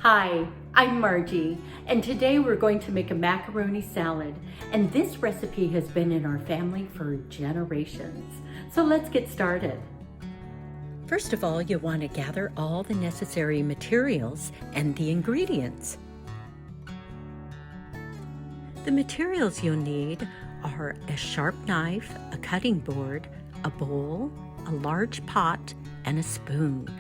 Hi, I'm Margie, and today we're going to make a macaroni salad. And this recipe has been in our family for generations. So let's get started. First of all, you want to gather all the necessary materials and the ingredients. The materials you'll need are a sharp knife, a cutting board, a bowl, a large pot, and a spoon.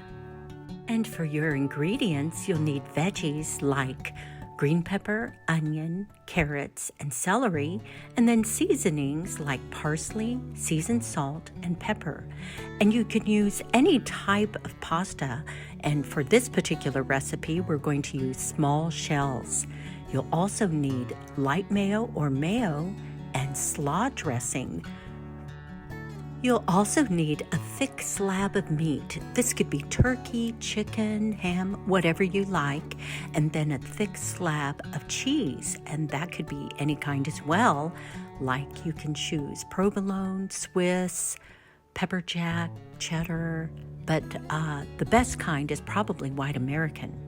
And for your ingredients, you'll need veggies like green pepper, onion, carrots, and celery, and then seasonings like parsley, seasoned salt, and pepper. And you can use any type of pasta, and for this particular recipe, we're going to use small shells. You'll also need light mayo or mayo and slaw dressing. You'll also need a thick slab of meat. This could be turkey, chicken, ham, whatever you like, and then a thick slab of cheese, and that could be any kind as well, like you can choose provolone, Swiss, pepper jack, cheddar, but the best kind is probably white American.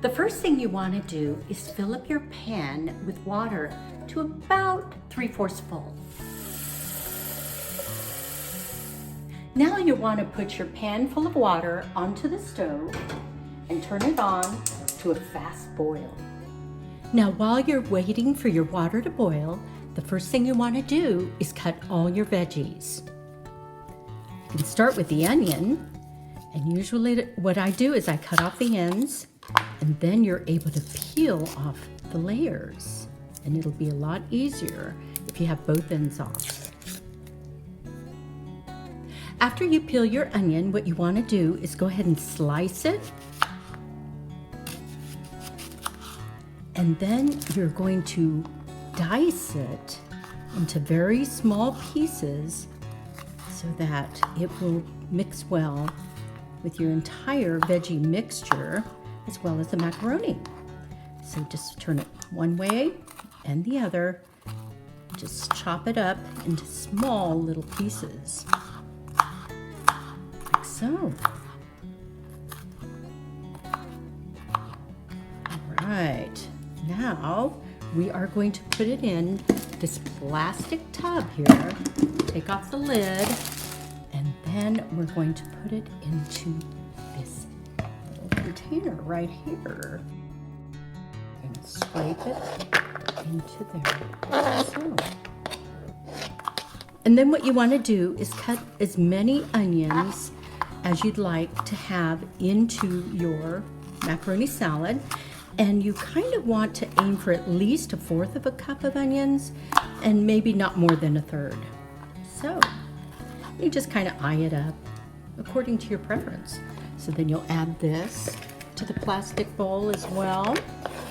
The first thing you want to do is fill up your pan with water to about 3/4 full. Now you want to put your pan full of water onto the stove and turn it on to a fast boil. Now while you're waiting for your water to boil, the first thing you want to do is cut all your veggies. You can start with the onion, and usually what I do is I cut off the ends, and then you're able to peel off the layers, and it'll be a lot easier if you have both ends off. After you peel your onion, what you want to do is go ahead and slice it. And then you're going to dice it into very small pieces so that it will mix well with your entire veggie mixture as well as the macaroni. So just turn it one way and the other. Just chop it up into small little pieces. So, all right, now we are going to put it in this plastic tub here. Take off the lid, and then we're going to put it into this little container right here. And scrape it into there. So. And then what you want to do is cut as many onions as you'd like to have into your macaroni salad. And you kind of want to aim for at least 1/4 of a cup of onions and maybe not more than 1/3. So you just kind of eye it up according to your preference. So then you'll add this to the plastic bowl as well.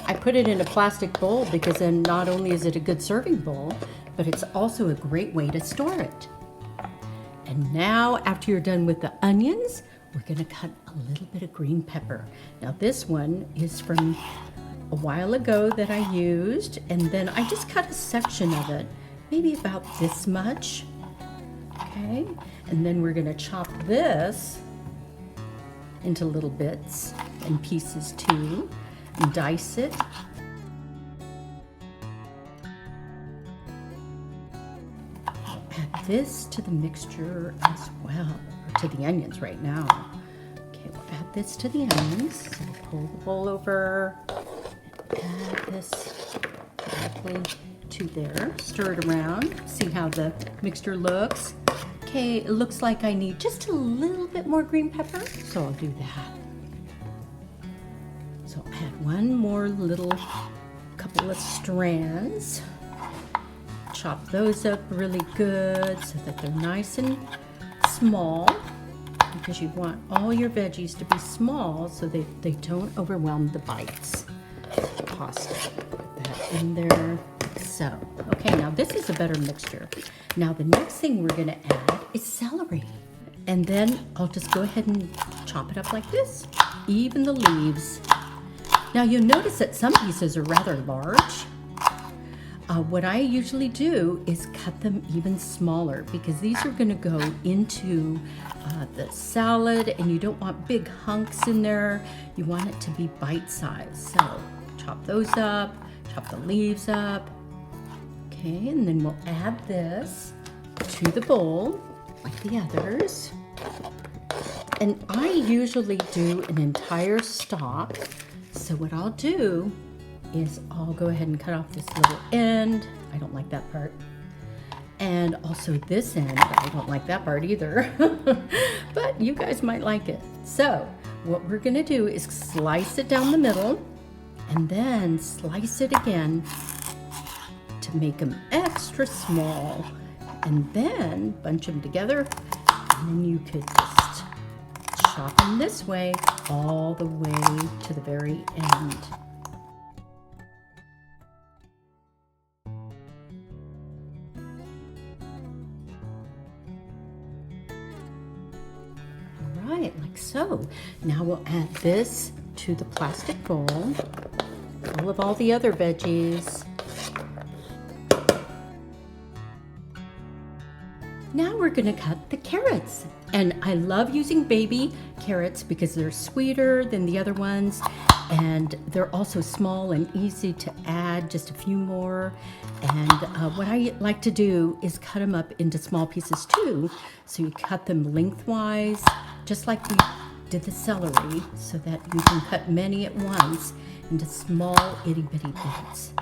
I put it in a plastic bowl because then not only is it a good serving bowl, but it's also a great way to store it. And now, after you're done with the onions, we're going to cut a little bit of green pepper. Now this one is from a while ago that I used, and then I just cut a section of it, maybe about this much. Okay, and then we're going to chop this into little bits and pieces too, and dice it. Add this to the mixture as well, or to the onions right now. Okay, we'll add this to the onions. So we'll pull the bowl over, add this directly to there. Stir it around, see how the mixture looks. Okay, it looks like I need just a little bit more green pepper, so I'll do that. So I'll add one more little couple of strands. Chop those up really good so that they're nice and small, because you want all your veggies to be small so they don't overwhelm the bites. Pasta, put that in there. So, okay, now this is a better mixture. Now the next thing we're gonna add is celery. And then I'll just go ahead and chop it up like this, even the leaves. Now you'll notice that some pieces are rather large. What I usually do is cut them even smaller because these are going to go into the salad, and you don't want big hunks in there. You want it to be bite-sized. So chop those up, chop the leaves up. Okay, and then we'll add this to the bowl like the others. And I usually do an entire stalk. So what I'll do is I'll go ahead and cut off this little end. I don't like that part. And also this end, I don't like that part either. But you guys might like it. So what we're gonna do is slice it down the middle and then slice it again to make them extra small. And then bunch them together, and then you could just chop them this way all the way to the very end. Right, like so. Now we'll add this to the plastic bowl, full of all the other veggies. Now we're gonna cut the carrots. And I love using baby carrots because they're sweeter than the other ones, and they're also small and easy to add, just a few more. And what I like to do is cut them up into small pieces too. So you cut them lengthwise, just like we did the celery, so that you can cut many at once into small itty bitty bits.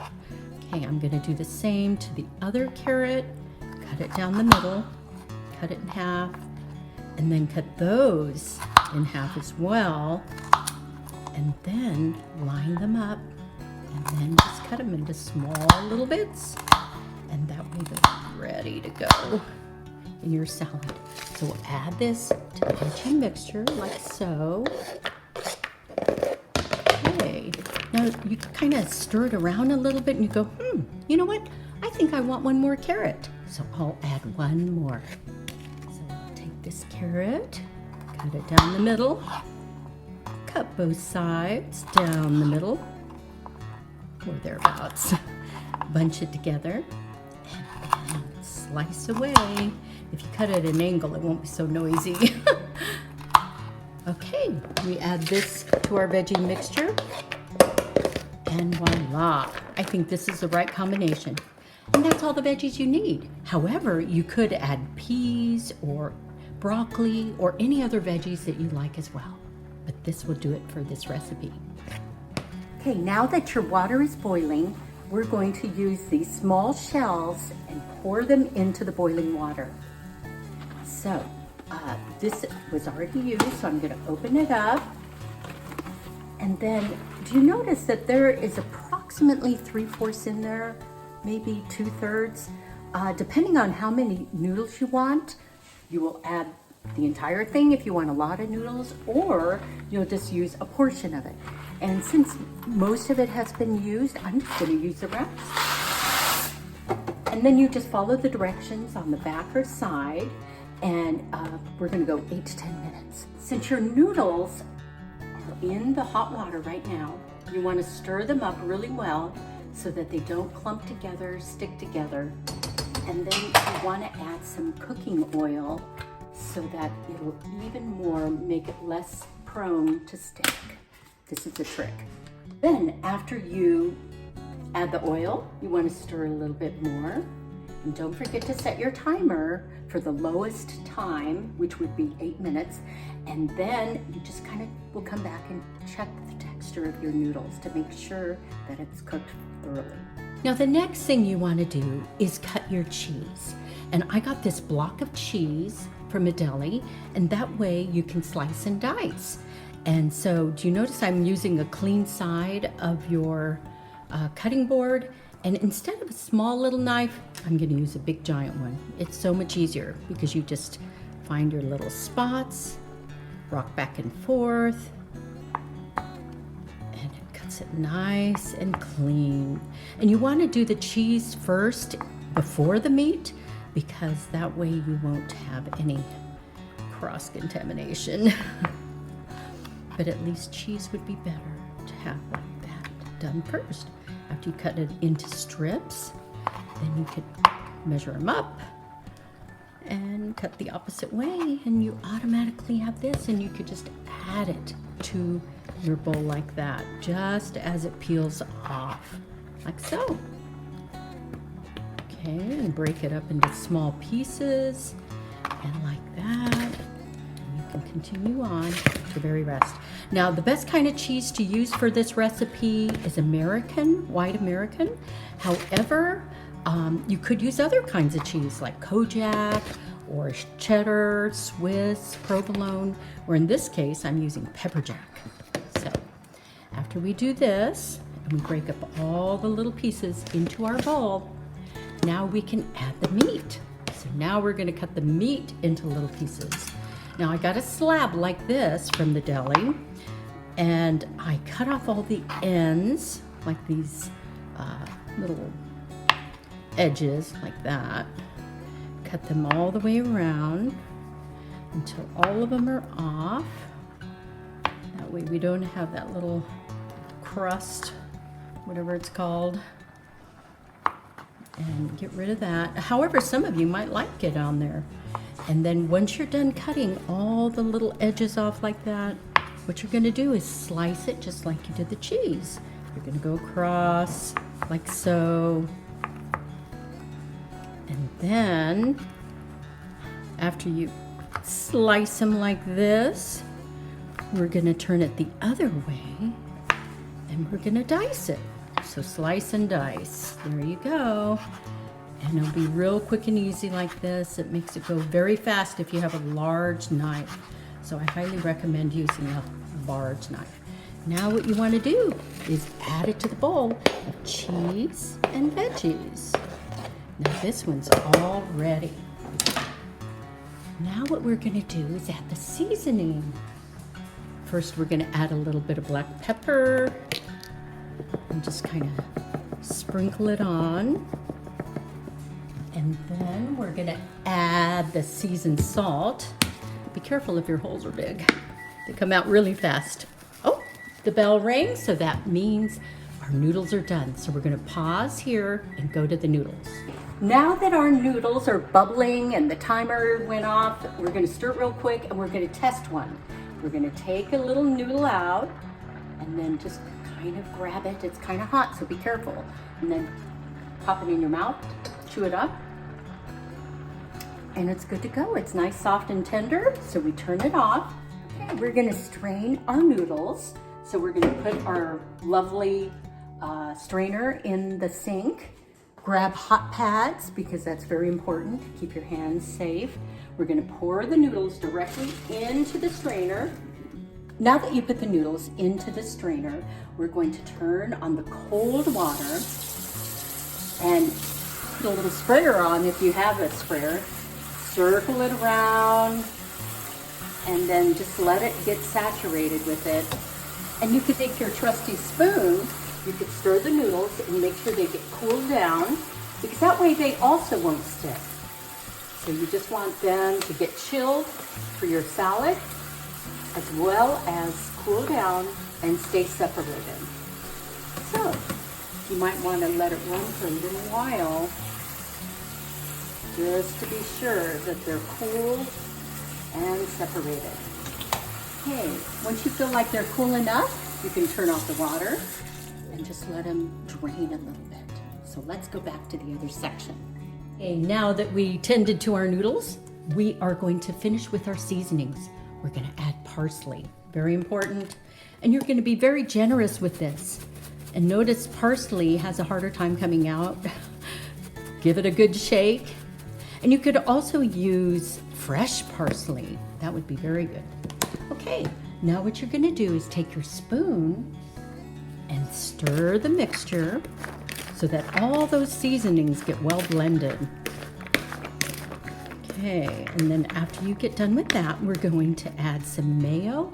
Okay, I'm gonna do the same to the other carrot. Cut it down the middle, cut it in half, and then cut those in half as well, and then line them up, and then just cut them into small little bits, and that way they're ready to go in your salad. So we'll add this to the veggie mixture like so. Okay, now you kind of stir it around a little bit and you go, you know what? I think I want one more carrot. So I'll add one more. So I'll take this carrot, cut it down the middle, cut both sides down the middle, or thereabouts. Bunch it together, and then slice away. If you cut it at an angle, it won't be so noisy. Okay, we add this to our veggie mixture, and voila. I think this is the right combination. And that's all the veggies you need. However, you could add peas or broccoli or any other veggies that you like as well. But this will do it for this recipe. Okay, now that your water is boiling, we're going to use these small shells and pour them into the boiling water. So, this was already used, so I'm gonna open it up. And then, do you notice that there is approximately 3/4 in there? Maybe 2/3. Depending on how many noodles you want, you will add the entire thing if you want a lot of noodles, or you'll just use a portion of it. And since most of it has been used, I'm just gonna use the rest. And then you just follow the directions on the back or side, and we're gonna go 8 to 10 minutes. Since your noodles are in the hot water right now, you wanna stir them up really well so that they don't clump together, stick together. And then you wanna add some cooking oil so that it'll even more make it less prone to stick. This is the trick. Then after you add the oil, you wanna stir a little bit more. And don't forget to set your timer for the lowest time, which would be 8 minutes. And then you just kind of will come back and check the texture of your noodles to make sure that it's cooked thoroughly. Now the next thing you want to do is cut your cheese. And I got this block of cheese from a deli, and that way you can slice and dice. And so do you notice I'm using a clean side of your cutting board? And instead of a small little knife, I'm gonna use a big giant one. It's so much easier because you just find your little spots, rock back and forth, and it cuts it nice and clean. And you wanna do the cheese first before the meat, because that way you won't have any cross-contamination. But at least cheese would be better to have like that done first. After you cut it into strips, Then you could measure them up and cut the opposite way, and you automatically have this, and you could just add it to your bowl like that, just as it peels off, like so. Okay, and break it up into small pieces, and like that. And you can continue on to the very rest. Now, the best kind of cheese to use for this recipe is American, white American. However, you could use other kinds of cheese like Kojak or cheddar, Swiss, provolone, or in this case, I'm using pepper jack. So after we do this, and we break up all the little pieces into our bowl, now we can add the meat. So now we're gonna cut the meat into little pieces. Now I got a slab like this from the deli, and I cut off all the ends, like these little edges like that. Cut them all the way around until all of them are off. That way we don't have that little crust, whatever it's called. And get rid of that. However, some of you might like it on there. And then once you're done cutting all the little edges off like that, what you're gonna do is slice it just like you did the cheese. You're gonna go across like so. And then, after you slice them like this, we're gonna turn it the other way, and we're gonna dice it. So slice and dice, there you go. And it'll be real quick and easy like this. It makes it go very fast if you have a large knife. So I highly recommend using a large knife. Now what you wanna do is add it to the bowl of cheese and veggies. Now this one's all ready. Now what we're gonna do is add the seasoning. First we're gonna add a little bit of black pepper and just kind of sprinkle it on. And then we're gonna add the seasoned salt. Be careful if your holes are big. They come out really fast. Oh, the bell rang, so that means our noodles are done. So we're gonna pause here and go to the noodles. Now that our noodles are bubbling and the timer went off, we're gonna stir it real quick and we're gonna test one. We're gonna take a little noodle out and then just kind of grab it. It's kind of hot, so be careful. And then pop it in your mouth, chew it up, and it's good to go. It's nice, soft, and tender, so we turn it off. Okay, we're gonna strain our noodles. So we're gonna put our lovely strainer in the sink. Grab hot pads, because that's very important to keep your hands safe. We're gonna pour the noodles directly into the strainer. Now that you put the noodles into the strainer, we're going to turn on the cold water and put a little sprayer on if you have a sprayer. Circle it around and then just let it get saturated with it. And you could take your trusty spoon, you could stir the noodles and make sure they get cooled down, because that way they also won't stick. So you just want them to get chilled for your salad, as well as cool down and stay separated. So you might want to let it run for a little while, just to be sure that they're cool and separated. Okay, once you feel like they're cool enough, you can turn off the water and just let them drain a little bit. So let's go back to the other section. Okay, now that we tended to our noodles, we are going to finish with our seasonings. We're gonna add parsley, very important. And you're gonna be very generous with this. And notice parsley has a harder time coming out. Give it a good shake. And you could also use fresh parsley. That would be very good. Okay, now what you're gonna do is take your spoon and stir the mixture so that all those seasonings get well blended. Okay, and then after you get done with that, we're going to add some mayo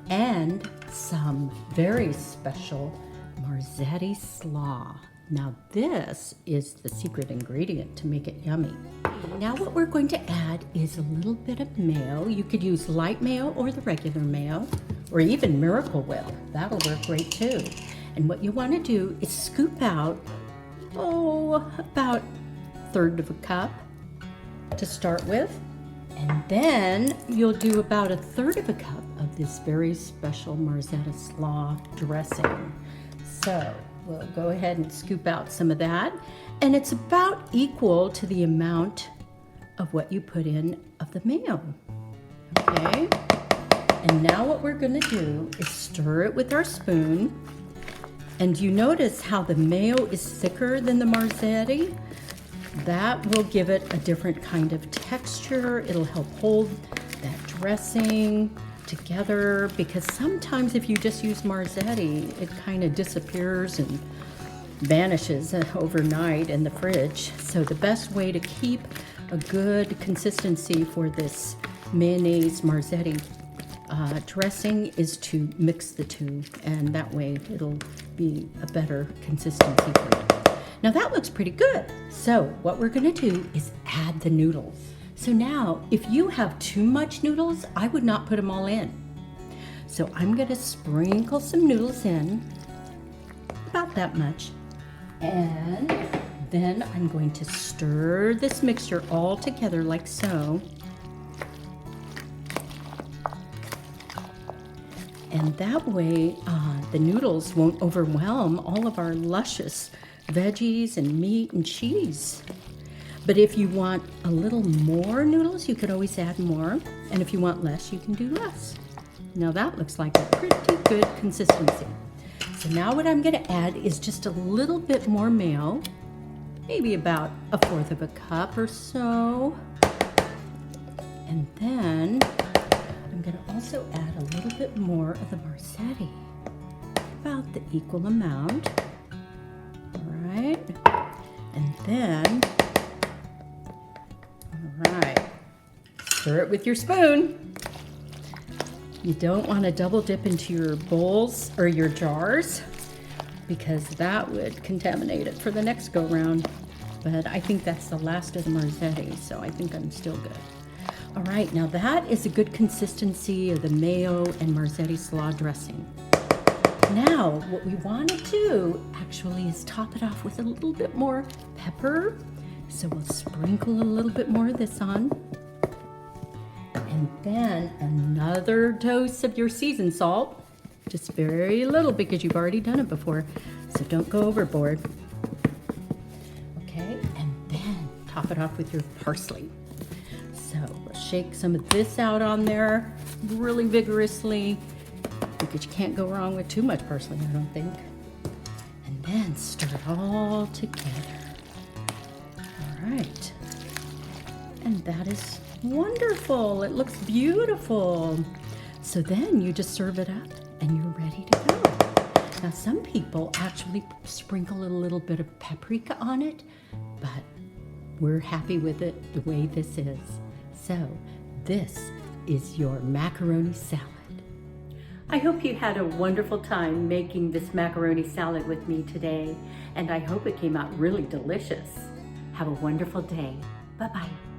and some very special Marzetti slaw. Now this is the secret ingredient to make it yummy. Now what we're going to add is a little bit of mayo. You could use light mayo or the regular mayo, or even Miracle Whip. That'll work great too. And what you want to do is scoop out about 1/3 of a cup to start with. And then you'll do about 1/3 of a cup of this very special Marzetti slaw dressing. So we'll go ahead and scoop out some of that. And it's about equal to the amount of what you put in of the mayo. Okay? And now what we're gonna do is stir it with our spoon. And you notice how the mayo is thicker than the Marzetti? That will give it a different kind of texture. It'll help hold that dressing together, because sometimes if you just use Marzetti, it kind of disappears and vanishes overnight in the fridge. So the best way to keep a good consistency for this mayonnaise Marzetti dressing is to mix the two, and that way it'll be a better consistency for you. Now that looks pretty good. So what we're gonna do is add the noodles. So now, if you have too much noodles, I would not put them all in. So I'm gonna sprinkle some noodles in, about that much. And then I'm going to stir this mixture all together like so. And that way, the noodles won't overwhelm all of our luscious veggies and meat and cheese. But if you want a little more noodles, you could always add more. And if you want less, you can do less. Now that looks like a pretty good consistency. So now what I'm gonna add is just a little bit more mayo, maybe about 1/4 of a cup or so. And then I'm gonna also add a little bit more of the Marzetti, about the equal amount. All right, and then, all right, stir it with your spoon. You don't want to double dip into your bowls or your jars, because that would contaminate it for the next go round. But I think that's the last of the Marzetti, so I think I'm still good. All right, now that is a good consistency of the mayo and Marzetti slaw dressing. Now, what we want to do actually is top it off with a little bit more pepper. So we'll sprinkle a little bit more of this on. And then another dose of your seasoned salt, just very little because you've already done it before, so don't go overboard. Okay, and then top it off with your parsley. So we'll shake some of this out on there really vigorously, because you can't go wrong with too much parsley, I don't think. And then stir it all together. All right, and that is wonderful. It looks beautiful. So then you just serve it up and you're ready to go. Now some people actually sprinkle a little bit of paprika on it, but we're happy with it the way this is. So this is your macaroni salad. I hope you had a wonderful time making this macaroni salad with me today, and I hope it came out really delicious. Have a wonderful day. Bye-bye.